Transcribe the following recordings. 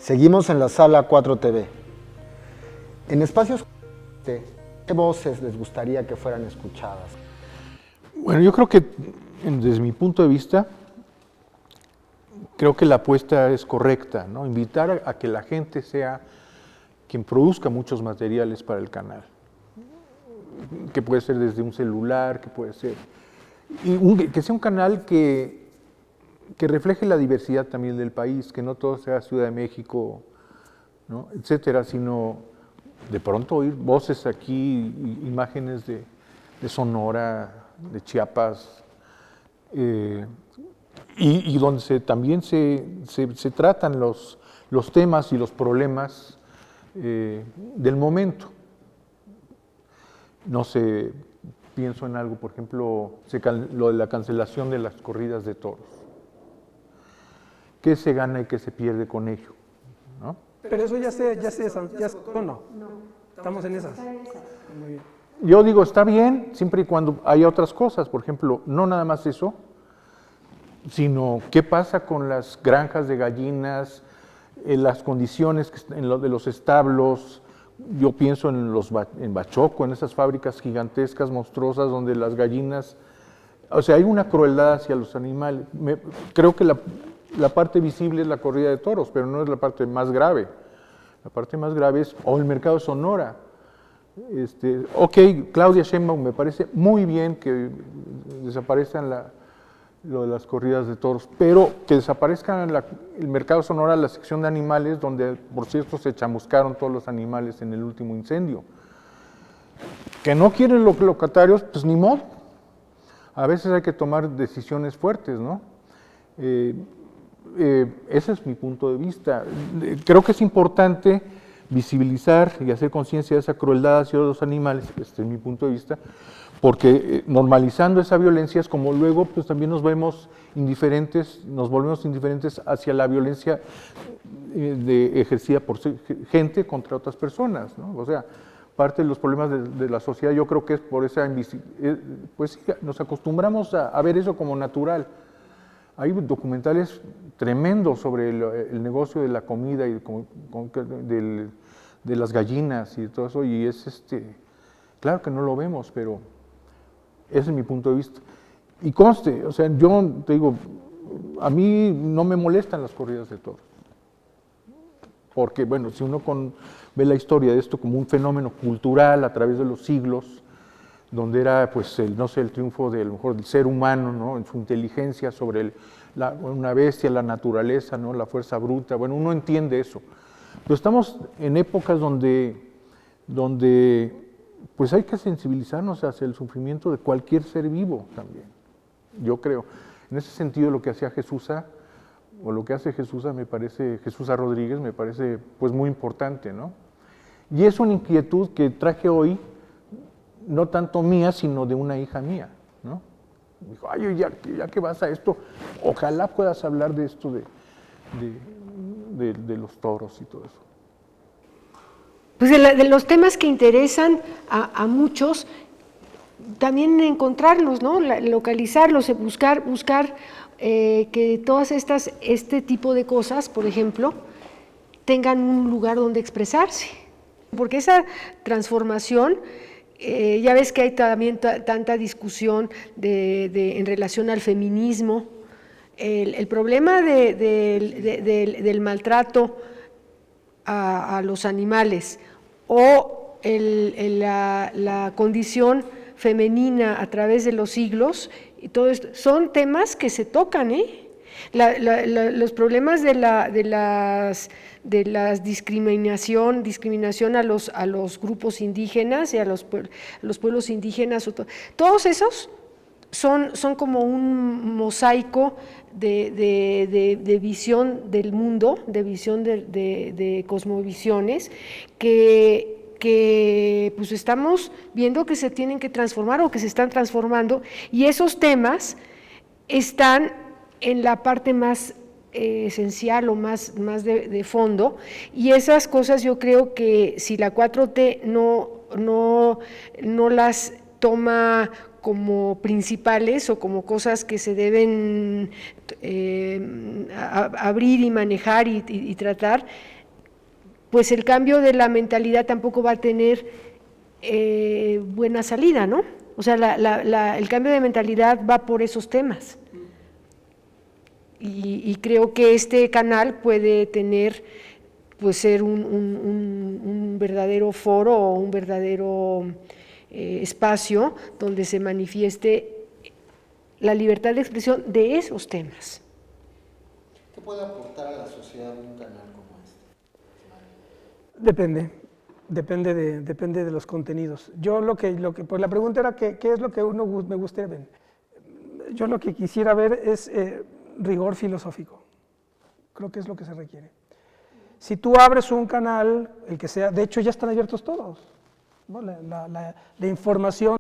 Seguimos en la sala 4TV. En espacios, ¿qué voces les gustaría que fueran escuchadas? Bueno, yo creo que desde mi punto de vista, creo que la apuesta es correcta, ¿no? Invitar a que la gente sea quien produzca muchos materiales para el canal, que puede ser desde un celular, que puede ser, que sea un canal que refleje la diversidad también del país, que no todo sea Ciudad de México, ¿no?, etcétera, sino de pronto oír voces aquí, imágenes de Sonora, de Chiapas, y donde también se tratan los temas y los problemas del momento. No sé, pienso en algo, por ejemplo, lo de la cancelación de las corridas de toros. ¿Qué se gana y qué se pierde con ello? ¿No? Pero eso ya no. Estamos en esas. Muy bien. Yo digo, está bien, siempre y cuando haya otras cosas. Por ejemplo, no nada más eso, sino qué pasa con las granjas de gallinas, las condiciones de los establos. Yo pienso en Bachoco, en esas fábricas gigantescas, monstruosas, donde las gallinas, o sea, hay una crueldad hacia los animales. Creo que la parte visible es la corrida de toros, pero no es la parte más grave. La parte más grave es, el mercado de Sonora. Ok, Claudia Sheinbaum, me parece muy bien que desaparezcan lo de las corridas de toros, pero que desaparezcan el mercado Sonora, la sección de animales, donde, por cierto, se chamuscaron todos los animales en el último incendio. Que no quieren los locatarios, pues ni modo. A veces hay que tomar decisiones fuertes, ¿no? Ese es mi punto de vista. Creo que es importante visibilizar y hacer conciencia de esa crueldad hacia los animales, este es mi punto de vista, porque normalizando esa violencia es como luego pues también nos volvemos indiferentes hacia la violencia ejercida por gente contra otras personas, ¿no? O sea, parte de los problemas de la sociedad yo creo que es por esa pues nos acostumbramos a ver eso como natural. Hay documentales tremendos sobre el negocio de la comida y de las gallinas y todo eso, y es claro que no lo vemos, pero ese es mi punto de vista. Y conste, o sea, yo te digo, a mí no me molestan las corridas de toros, porque bueno, si uno ve la historia de esto como un fenómeno cultural a través de los siglos, donde era pues el triunfo a lo mejor del ser humano, ¿no?, en su inteligencia sobre una bestia, la naturaleza, ¿no?, la fuerza bruta, bueno, uno entiende eso. Pero estamos en épocas donde pues hay que sensibilizarnos hacia el sufrimiento de cualquier ser vivo también, yo creo. En ese sentido lo que hacía Jesusa, o lo que hace Jesusa Jesusa Rodríguez, me parece pues muy importante, ¿no? Y es una inquietud que traje hoy, no tanto mía, sino de una hija mía, ¿no? Dijo, ay, ya que vas a esto, ojalá puedas hablar de esto de los toros y todo eso. Pues de los temas que interesan a muchos, también encontrarlos, ¿no?, localizarlos, buscar que todas este tipo de cosas, por ejemplo, tengan un lugar donde expresarse. Porque esa transformación, ya ves que hay también tanta discusión en relación al feminismo, el problema del maltrato a los animales o la condición femenina a través de los siglos, y todo esto, son temas que se tocan, los problemas de la discriminación a los grupos indígenas y a los pueblos indígenas, todos esos son como un mosaico de visión del mundo, de visión de cosmovisiones que pues estamos viendo que se tienen que transformar o que se están transformando, y esos temas están en la parte más esencial o más de fondo, y esas cosas yo creo que si la 4T no las toma como principales o como cosas que se deben abrir y manejar y tratar, pues el cambio de la mentalidad tampoco va a tener buena salida, ¿no? O sea, el cambio de mentalidad va por esos temas. Y creo que este canal puede tener, pues ser un verdadero foro o un verdadero espacio donde se manifieste la libertad de expresión de esos temas. ¿Qué puede aportar a la sociedad un canal como este? Depende de los contenidos. Yo pues la pregunta era ¿qué es lo que me gustaría ver? Yo lo que quisiera ver es rigor filosófico. Creo que es lo que se requiere. Si tú abres un canal, el que sea, de hecho ya están abiertos todos, ¿no? La información,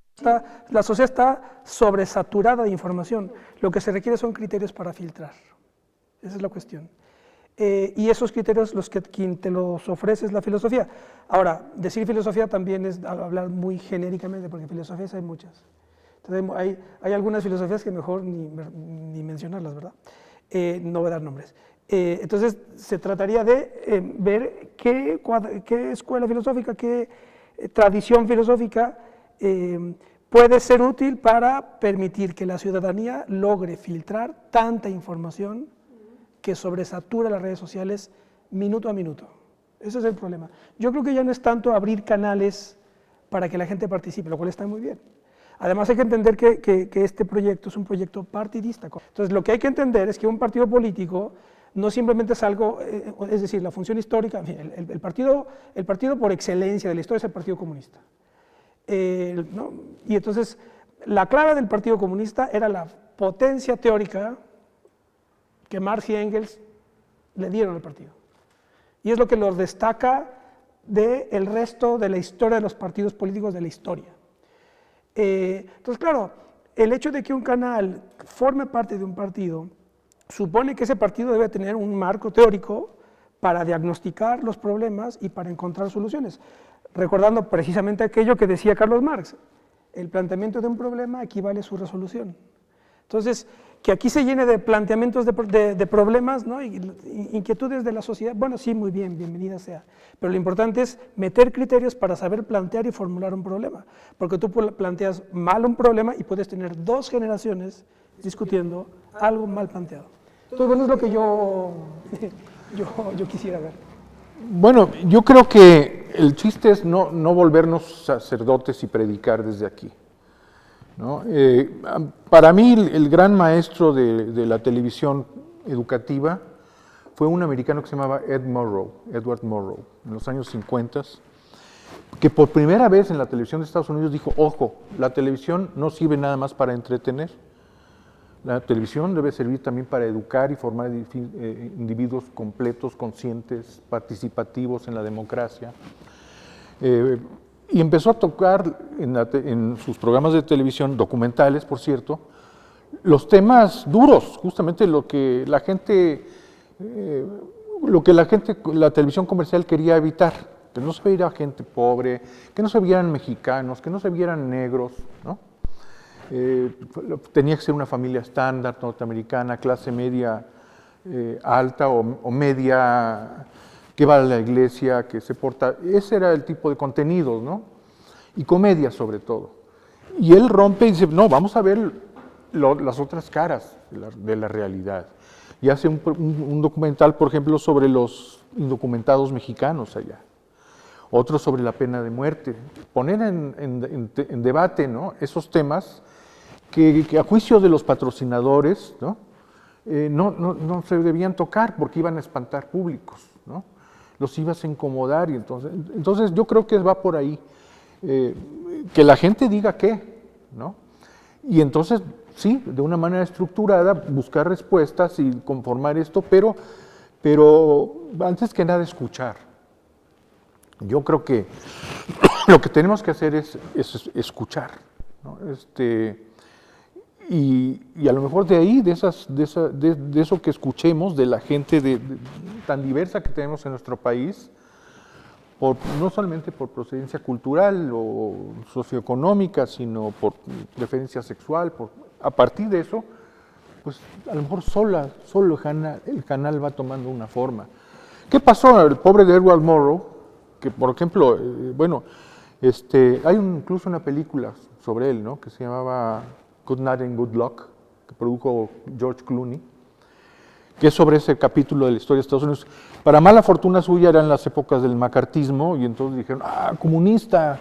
la sociedad está sobresaturada de información. Lo que se requiere son criterios para filtrar. Esa es la cuestión. Y esos criterios, quien te los ofrece es la filosofía. Ahora, decir filosofía también es hablar muy genéricamente, porque filosofías hay muchas. Entonces, hay algunas filosofías que mejor ni mencionarlas, ¿verdad? No voy a dar nombres. Entonces, se trataría de ver qué escuela filosófica, qué tradición filosófica puede ser útil para permitir que la ciudadanía logre filtrar tanta información que sobresatura las redes sociales minuto a minuto. Ese es el problema. Yo creo que ya no es tanto abrir canales para que la gente participe, lo cual está muy bien. Además hay que entender que este proyecto es un proyecto partidista. Entonces lo que hay que entender es que un partido político no simplemente es algo, es decir, la función histórica, en fin, el partido por excelencia de la historia es el Partido Comunista. ¿No? Y entonces la clave del Partido Comunista era la potencia teórica que Marx y Engels le dieron al partido. Y es lo que los destaca del resto de la historia de los partidos políticos de la historia. Entonces, claro, el hecho de que un canal forme parte de un partido supone que ese partido debe tener un marco teórico para diagnosticar los problemas y para encontrar soluciones. Recordando precisamente aquello que decía Carlos Marx, el planteamiento de un problema equivale a su resolución. Entonces, que aquí se llene de planteamientos de problemas, ¿no? Inquietudes de la sociedad, bueno, sí, muy bien, bienvenida sea, pero lo importante es meter criterios para saber plantear y formular un problema, porque tú planteas mal un problema y puedes tener 2 generaciones discutiendo algo mal planteado. Entonces, bueno, es lo que yo quisiera ver. Bueno, yo creo que el chiste es no volvernos sacerdotes y predicar desde aquí, ¿no? Para mí el gran maestro de la televisión educativa fue un americano que se llamaba Edward Murrow, en los años 50, que por primera vez en la televisión de Estados Unidos dijo, ojo, la televisión no sirve nada más para entretener, la televisión debe servir también para educar y formar individuos completos, conscientes, participativos en la democracia. Y empezó a tocar en sus programas de televisión, documentales, por cierto, los temas duros, justamente lo que la televisión comercial quería evitar, que no se viera gente pobre, que no se vieran mexicanos, que no se vieran negros, ¿no? Tenía que ser una familia estándar norteamericana, clase media alta o media, que va a la iglesia, que se porta. Ese era el tipo de contenidos, ¿no? Y comedia sobre todo. Y él rompe y dice, no, vamos a ver las otras caras de la realidad. Y hace un documental, por ejemplo, sobre los indocumentados mexicanos allá. Otro sobre la pena de muerte. Poner en debate, ¿no?, esos temas que a juicio de los patrocinadores, ¿no?, no se debían tocar porque iban a espantar públicos, ¿no? Los ibas a incomodar y entonces yo creo que va por ahí, que la gente diga qué, ¿no? Y entonces, sí, de una manera estructurada, buscar respuestas y conformar esto, pero antes que nada escuchar. Yo creo que lo que tenemos que hacer es escuchar, ¿no? Y a lo mejor de ahí, de eso que escuchemos, de la gente tan diversa que tenemos en nuestro país, no solamente por procedencia cultural o socioeconómica, sino por preferencia sexual, a partir de eso, pues a lo mejor solo el canal va tomando una forma. ¿Qué pasó al pobre de Edward Murrow? Que, por ejemplo, hay incluso una película sobre él, ¿no? Que se llamaba Good Night and Good Luck, que produjo George Clooney, que es sobre ese capítulo de la historia de Estados Unidos. Para mala fortuna suya eran las épocas del macartismo y entonces dijeron, comunista,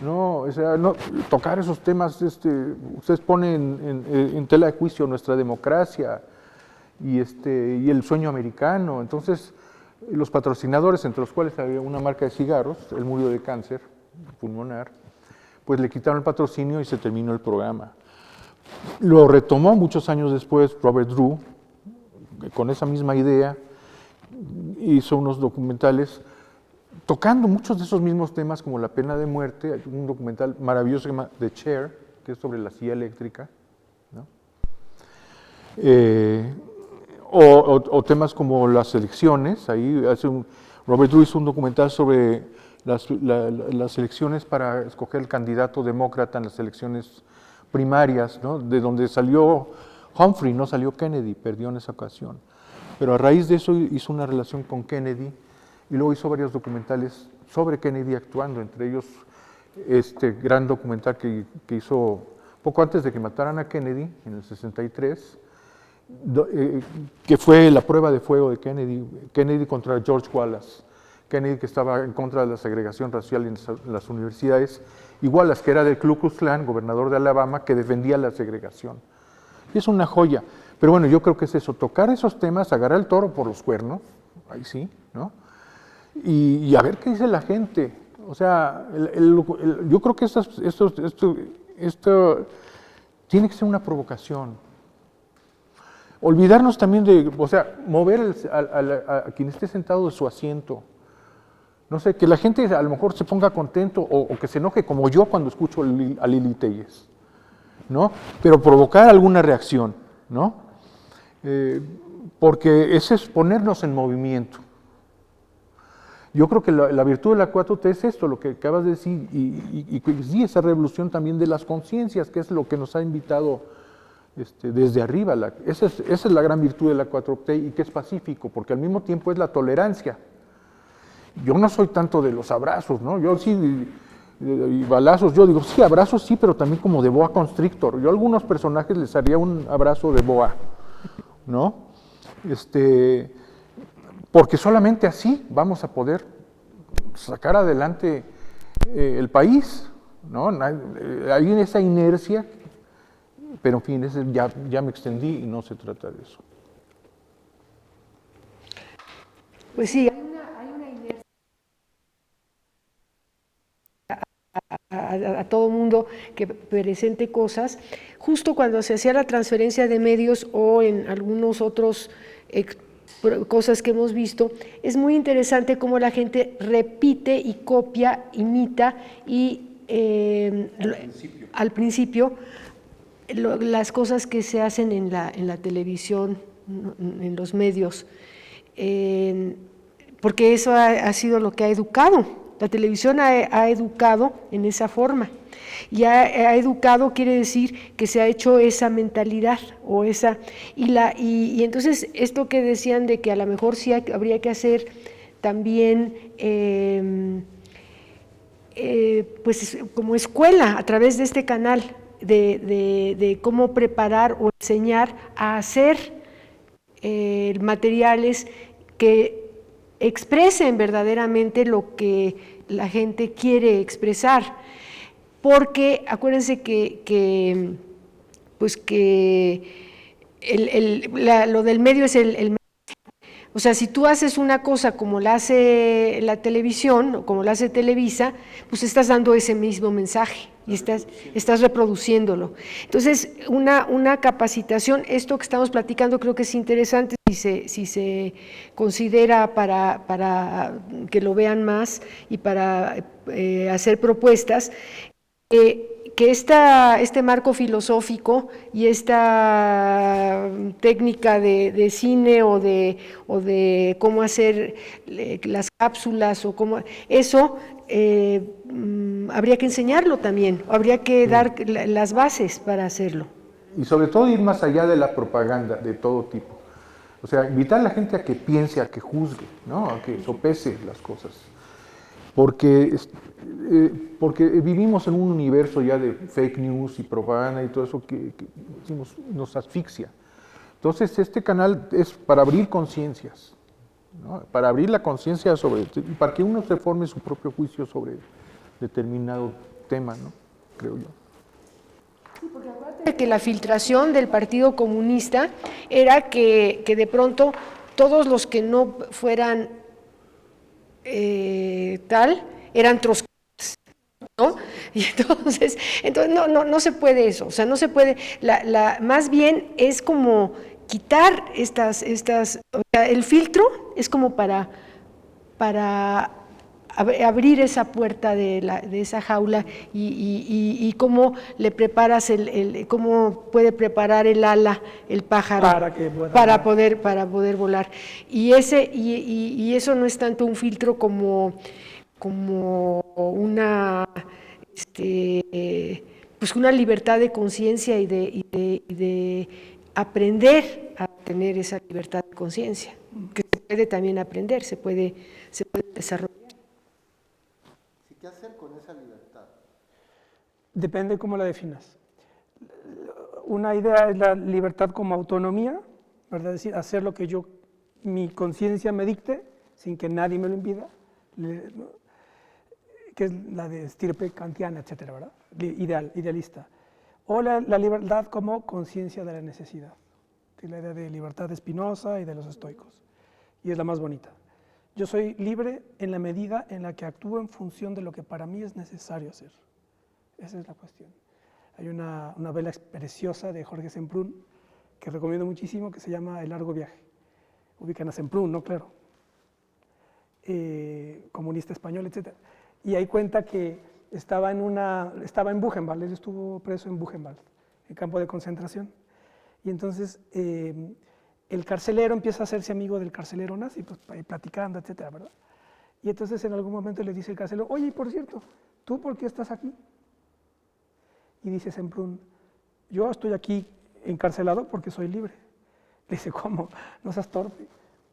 no, o sea, no, tocar esos temas, ustedes ponen en tela de juicio nuestra democracia y el sueño americano. Entonces, los patrocinadores, entre los cuales había una marca de cigarros, él murió de cáncer pulmonar, pues le quitaron el patrocinio y se terminó el programa. Lo retomó muchos años después Robert Drew, con esa misma idea, hizo unos documentales tocando muchos de esos mismos temas como la pena de muerte. Hay un documental maravilloso que se llama The Chair, que es sobre la silla eléctrica, ¿no? O temas como las elecciones. Ahí Robert Drew hizo un documental sobre las elecciones para escoger el candidato demócrata en las elecciones primarias, ¿no? De donde salió Humphrey, no salió Kennedy, perdió en esa ocasión. Pero a raíz de eso hizo una relación con Kennedy y luego hizo varios documentales sobre Kennedy actuando, entre ellos este gran documental que hizo poco antes de que mataran a Kennedy, en el 63, que fue la prueba de fuego de Kennedy contra George Wallace. Kennedy, que estaba en contra de la segregación racial en las universidades, y Wallace, que era del Ku Klux Klan, gobernador de Alabama, que defendía la segregación. Y es una joya. Pero bueno, yo creo que es eso, tocar esos temas, agarrar el toro por los cuernos, ahí sí, ¿no? Y a ver qué dice la gente. O sea, yo creo que esto tiene que ser una provocación. Olvidarnos también de, o sea, mover a quien esté sentado de su asiento. No sé, que la gente a lo mejor se ponga contento o que se enoje como yo cuando escucho a Lili Telles, ¿no? Pero provocar alguna reacción, ¿no? Porque ese es ponernos en movimiento. Yo creo que la virtud de la 4T es esto, lo que acabas de decir, y sí, esa revolución también de las conciencias, que es lo que nos ha invitado desde arriba. Esa es la gran virtud de la 4T y que es pacífico, porque al mismo tiempo es la tolerancia. Yo no soy tanto de los abrazos, ¿no? Yo sí, y balazos, yo digo, sí, abrazos sí, pero también como de boa constrictor. Yo a algunos personajes les haría un abrazo de boa, ¿no? Porque solamente así vamos a poder sacar adelante el país, ¿no? Hay esa inercia, pero en fin, ya me extendí y no se trata de eso. Pues sí, hay una inercia a todo mundo que presente cosas. Justo cuando se hacía la transferencia de medios o en algunos otros cosas que hemos visto, es muy interesante cómo la gente repite y copia, imita y al principio las cosas que se hacen en la televisión, en los medios, porque eso ha sido lo que ha educado. La televisión ha educado en esa forma. Y ha educado quiere decir que se ha hecho esa mentalidad o esa y entonces esto que decían de que a lo mejor sí habría que hacer también pues como escuela a través de este canal de cómo preparar o enseñar a hacer materiales que expresen verdaderamente lo que la gente quiere expresar, porque acuérdense que lo del medio es el o sea, si tú haces una cosa como la hace la televisión o como la hace Televisa, pues estás dando ese mismo mensaje y estás reproduciéndolo. Entonces, una capacitación, esto que estamos platicando creo que es interesante si se considera para que lo vean más y para hacer propuestas, que este marco filosófico y esta técnica de cine o de cómo hacer las cápsulas o cómo eso habría que enseñarlo también, habría que dar las bases para hacerlo. Y sobre todo ir más allá de la propaganda de todo tipo. O sea, invitar a la gente a que piense, a que juzgue, ¿no? A que sopese las cosas. Porque vivimos en un universo ya de fake news y propaganda y todo eso que nos asfixia. Entonces, este canal es para abrir conciencias, ¿no? Para abrir la conciencia para que uno se forme su propio juicio sobre determinado tema, ¿no? Creo yo. De que la filtración del Partido Comunista era que de pronto todos los que no fueran eran trotskistas, ¿no? Y entonces no se puede eso, o sea, no se puede, más bien es como quitar estas, o sea, el filtro es como para abrir esa puerta de esa jaula y cómo le preparas cómo puede preparar el ala el pájaro para poder volar. Y eso no es tanto un filtro como una pues una libertad de conciencia y de aprender a tener esa libertad de conciencia, que se puede también aprender, se puede desarrollar. ¿Qué hacer con esa libertad? Depende cómo la definas. Una idea es la libertad como autonomía, ¿verdad? Es decir, hacer lo que mi conciencia me dicte, sin que nadie me lo impida, que es la de estirpe kantiana, etcétera, ¿verdad? Idealista. O la libertad como conciencia de la necesidad, que es la idea de libertad de Spinoza y de los estoicos, y es la más bonita. Yo soy libre en la medida en la que actúo en función de lo que para mí es necesario hacer. Esa es la cuestión. Hay una novela preciosa de Jorge Semprún que recomiendo muchísimo, que se llama El largo viaje. Ubican a Semprún, ¿no? Claro. Comunista español, etc. Y ahí cuenta que estaba en Buchenwald, él estuvo preso en Buchenwald, en campo de concentración. Y entonces el carcelero empieza a hacerse amigo del carcelero nazi, pues platicando, etcétera, ¿verdad? Y entonces en algún momento le dice el carcelero, oye, y por cierto, ¿tú por qué estás aquí? Y dice Semprún, yo estoy aquí encarcelado porque soy libre. Le dice, ¿cómo? No seas torpe.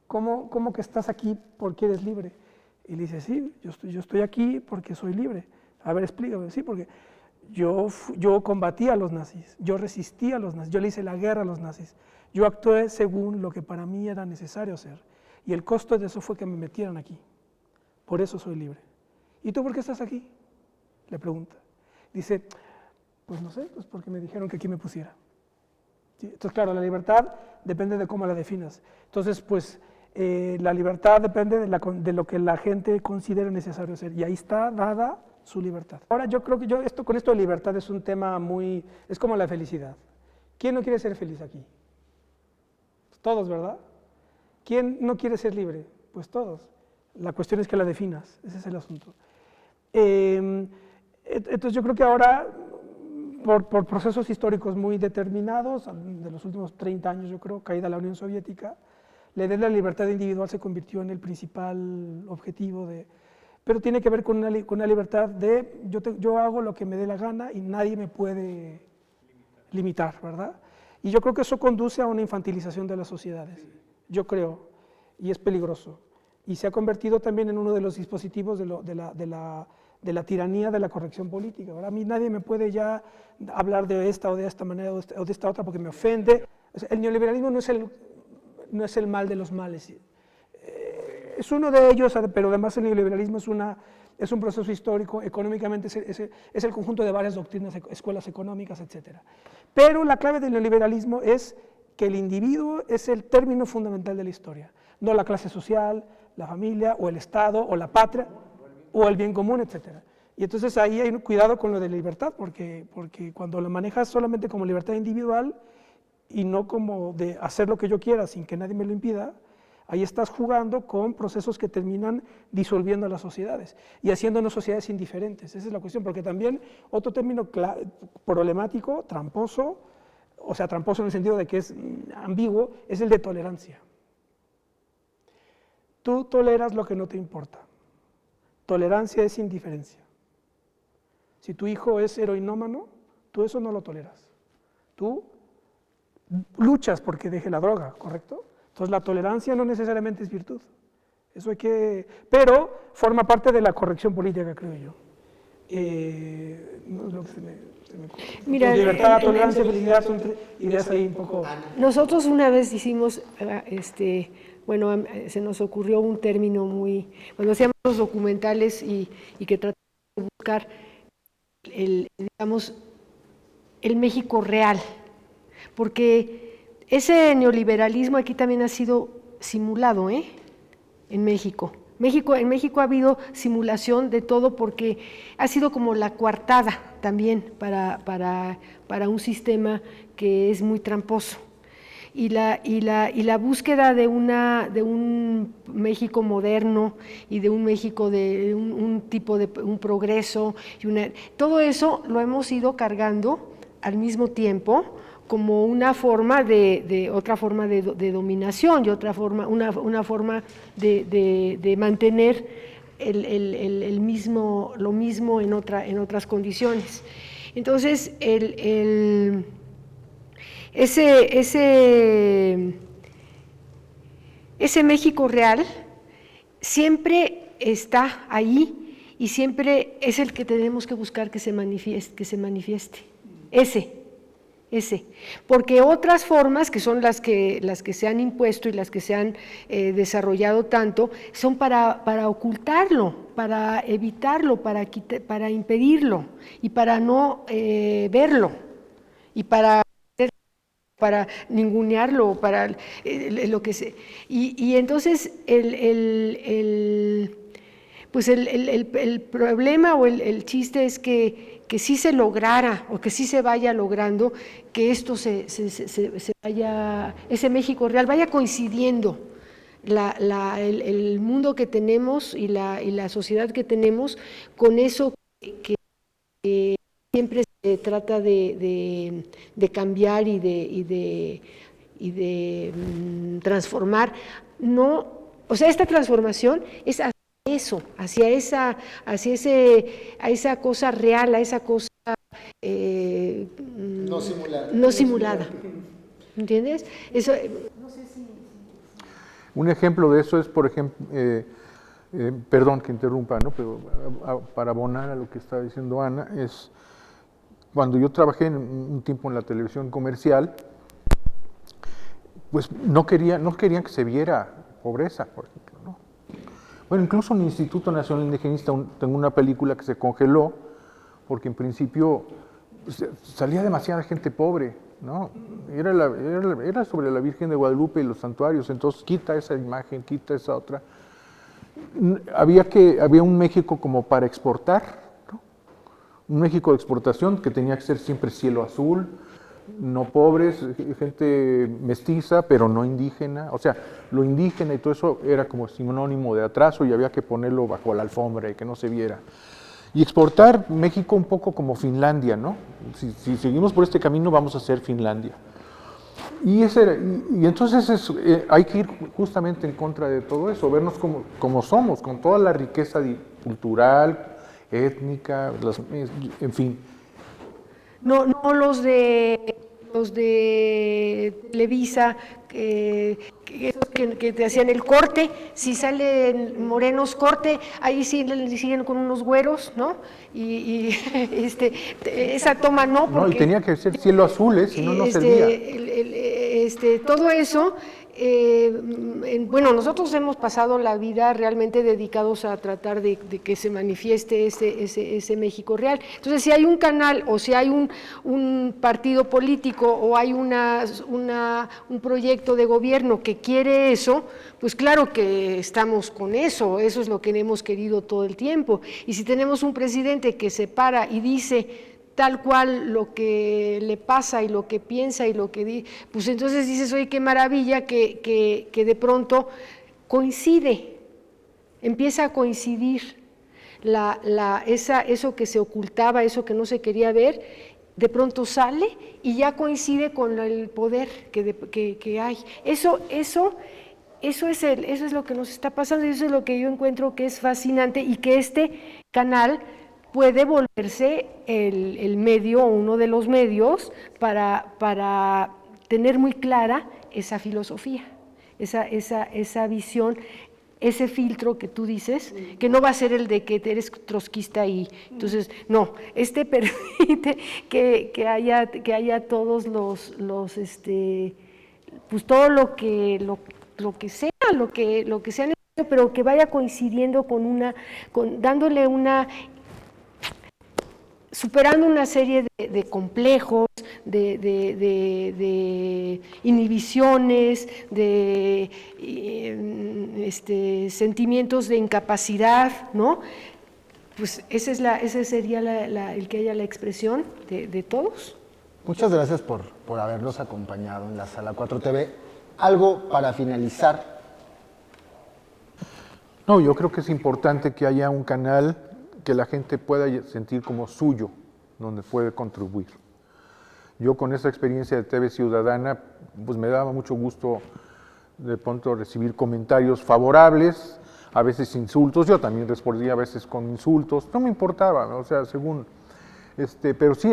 ¿Cómo que estás aquí porque eres libre? Y le dice, sí, yo estoy aquí porque soy libre. A ver, explícame. Sí, porque yo combatí a los nazis, yo resistí a los nazis, yo le hice la guerra a los nazis. Yo actué según lo que para mí era necesario hacer. Y el costo de eso fue que me metieran aquí. Por eso soy libre. ¿Y tú por qué estás aquí? Le pregunta. Dice, pues no sé, pues porque me dijeron que aquí me pusiera. ¿Sí? Entonces, claro, la libertad depende de cómo la definas. Entonces, pues la libertad depende de lo que la gente considera necesario hacer. Y ahí está dada su libertad. Ahora, yo creo que con esto de libertad es un tema es como la felicidad. ¿Quién no quiere ser feliz aquí? Todos, ¿verdad? ¿Quién no quiere ser libre? Pues todos. La cuestión es que la definas, ese es el asunto. Entonces yo creo que ahora, por procesos históricos muy determinados, de los últimos 30 años yo creo, caída la Unión Soviética, la idea de la libertad individual se convirtió en el principal objetivo pero tiene que ver con una libertad de yo hago lo que me dé la gana y nadie me puede limitar, ¿verdad? Y yo creo que eso conduce a una infantilización de las sociedades, yo creo, y es peligroso. Y se ha convertido también en uno de los dispositivos de la tiranía de la corrección política, ¿verdad? A mí nadie me puede ya hablar de esta o de esta manera o de esta otra porque me ofende. O sea, el neoliberalismo no es el mal de los males. Es uno de ellos, pero además el neoliberalismo es un proceso histórico, económicamente es el conjunto de varias doctrinas, escuelas económicas, etc. Pero la clave del neoliberalismo es que el individuo es el término fundamental de la historia, no la clase social, la familia, o el Estado, o la patria, o el bien común, etc. Y entonces ahí hay un cuidado con lo de la libertad, porque cuando lo manejas solamente como libertad individual y no como de hacer lo que yo quiera sin que nadie me lo impida, ahí estás jugando con procesos que terminan disolviendo las sociedades y haciéndonos sociedades indiferentes. Esa es la cuestión, porque también otro término problemático, tramposo, o sea, tramposo en el sentido de que es ambiguo, es el de tolerancia. Tú toleras lo que no te importa. Tolerancia es indiferencia. Si tu hijo es heroinómano, tú eso no lo toleras. Tú luchas porque deje la droga, ¿correcto? Entonces la tolerancia no necesariamente es virtud. Eso hay que, pero forma parte de la corrección política, creo yo. No es lo que se me ocurre. Mira, Entonces, libertad, tolerancia, felicidad son ideas ahí un poco. Nosotros una vez hicimos, bueno, se nos ocurrió un término muy, cuando hacíamos los documentales y que tratamos de buscar digamos, el México real, porque ese neoliberalismo aquí también ha sido simulado, en México. En México ha habido simulación de todo porque ha sido como la coartada también para un sistema que es muy tramposo. Y la búsqueda de un México moderno y de un México de un tipo de un progreso, todo eso lo hemos ido cargando al mismo tiempo como una forma otra forma de dominación y otra forma, una forma de mantener lo mismo en otras condiciones. Entonces, ese México real siempre está ahí y siempre es el que tenemos que buscar que se manifieste. Ese, porque otras formas, que son las que se han impuesto y las que se han desarrollado tanto, son para ocultarlo, para evitarlo, para impedirlo y para no verlo y para ningunearlo, para lo que sea. Y entonces pues el problema o el chiste es que sí se lograra o que sí se vaya logrando que esto se vaya, ese México real vaya coincidiendo el mundo que tenemos y la sociedad que tenemos con eso que siempre se trata de cambiar y de transformar. No, o sea, esta transformación es eso, hacia esa cosa real, a esa cosa no simulada. ¿Entiendes? Eso, no sé si... Un ejemplo de eso es, por ejemplo, perdón que interrumpa, ¿no? Pero para abonar a lo que estaba diciendo Ana, es cuando yo trabajé un tiempo en la televisión comercial, pues no querían que se viera pobreza, por ejemplo, ¿no? Bueno, incluso en el Instituto Nacional Indigenista tengo una película que se congeló porque en principio pues, salía demasiada gente pobre, ¿no? Era sobre la Virgen de Guadalupe y los santuarios, entonces quita esa imagen, quita esa otra. Había un México como para exportar, ¿no? Un México de exportación que tenía que ser siempre cielo azul, no pobres, gente mestiza, pero no indígena. O sea, lo indígena y todo eso era como sinónimo de atraso y había que ponerlo bajo la alfombra y que no se viera. Y exportar México un poco como Finlandia, ¿no? Si seguimos por este camino vamos a ser Finlandia. Y entonces hay que ir justamente en contra de todo eso, vernos como somos, con toda la riqueza cultural, étnica, en fin. No los de Televisa, que te hacían el corte, si salen morenos corte, ahí sí siguen con unos güeros, ¿no? Y esa toma no, porque... No, y tenía que ser cielo azul, si no, no servía. Todo eso, bueno, nosotros hemos pasado la vida realmente dedicados a tratar de que se manifieste ese México real. Entonces, si hay un canal o si hay un partido político o hay un proyecto de gobierno que quiere eso, pues claro que estamos con eso es lo que hemos querido todo el tiempo. Y si tenemos un presidente que se para y dice tal cual lo que le pasa y lo que piensa y lo que dice, pues entonces dices, oye, qué maravilla que de pronto coincide, empieza a coincidir eso que se ocultaba, eso que no se quería ver, de pronto sale y ya coincide con el poder que hay. Eso es lo que nos está pasando y eso es lo que yo encuentro que es fascinante y que este canal puede volverse el medio, uno de los medios para tener muy clara esa filosofía, esa visión, ese filtro que tú dices, que no va a ser el de que eres trotskista y entonces, no, permite que haya todos pues todo lo que sea, lo que sea necesario, pero que vaya coincidiendo dándole superando una serie de complejos, de inhibiciones, de sentimientos de incapacidad, ¿no? Pues ese sería el que haya la expresión de todos. Muchas gracias por habernos acompañado en la Sala 4TV. Algo para finalizar. No, yo creo que es importante que haya un canal que la gente pueda sentir como suyo, donde puede contribuir. Yo con esa experiencia de TV Ciudadana, pues me daba mucho gusto de pronto recibir comentarios favorables, a veces insultos, yo también respondía a veces con insultos, no me importaba, ¿no? O sea, según, pero sí,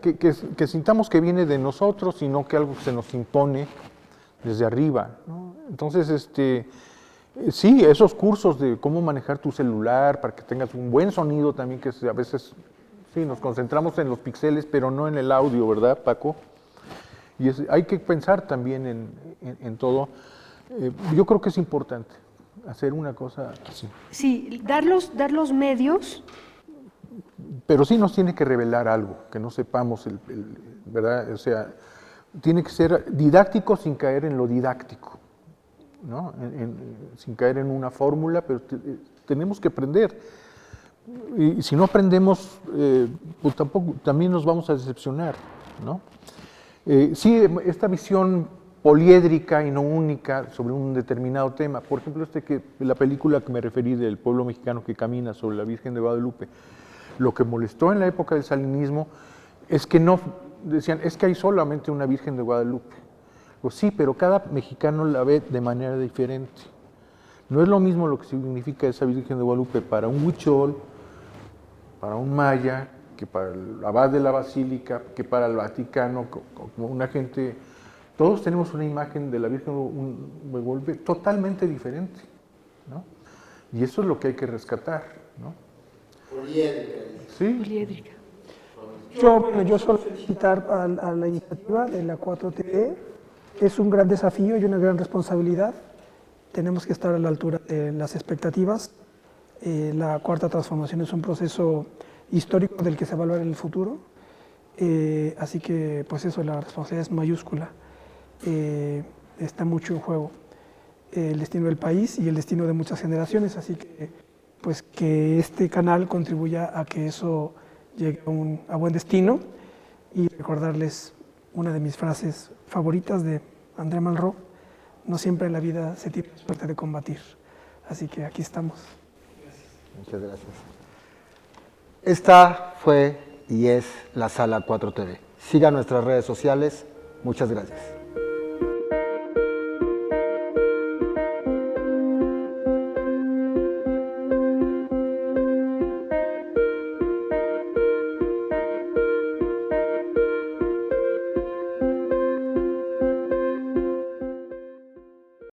que sintamos que viene de nosotros y no que algo se nos impone desde arriba, ¿no? Entonces, sí, esos cursos de cómo manejar tu celular para que tengas un buen sonido también, que a veces sí nos concentramos en los píxeles, pero no en el audio, ¿verdad, Paco? Y hay que pensar también en todo. Yo creo que es importante hacer una cosa así. Sí, dar los medios. Pero sí nos tiene que revelar algo, que no sepamos, ¿verdad? O sea, tiene que ser didáctico sin caer en lo didáctico, ¿no? Sin caer en una fórmula, pero tenemos que aprender. Y si no aprendemos, pues también nos vamos a decepcionar, ¿no? Sí, esta visión poliédrica y no única sobre un determinado tema, por ejemplo, la película que me referí del pueblo mexicano que camina sobre la Virgen de Guadalupe, lo que molestó en la época del salinismo es que no, decían, es que hay solamente una Virgen de Guadalupe. Pues sí, pero cada mexicano la ve de manera diferente. No es lo mismo lo que significa esa Virgen de Guadalupe para un huichol, para un maya, que para el abad de la basílica, que para el Vaticano, como una gente. Todos tenemos una imagen de la Virgen de Guadalupe totalmente diferente, ¿no? Y eso es lo que hay que rescatar, ¿no? Poliédrica. Sí. Poliédrica. Yo solo felicitar a la iniciativa de la 4TV. Es un gran desafío y una gran responsabilidad. Tenemos que estar a la altura de las expectativas. La cuarta transformación es un proceso histórico del que se va a hablar en el futuro. Así que, pues eso, la responsabilidad es mayúscula. Está mucho en juego el destino del país y el destino de muchas generaciones. Así que, pues que este canal contribuya a que eso llegue a buen destino y recordarles una de mis frases favoritas de André Malraux: no siempre en la vida se tiene suerte de combatir. Así que aquí estamos. Muchas gracias. Esta fue y es la Sala 4TV. Siga nuestras redes sociales. Muchas gracias.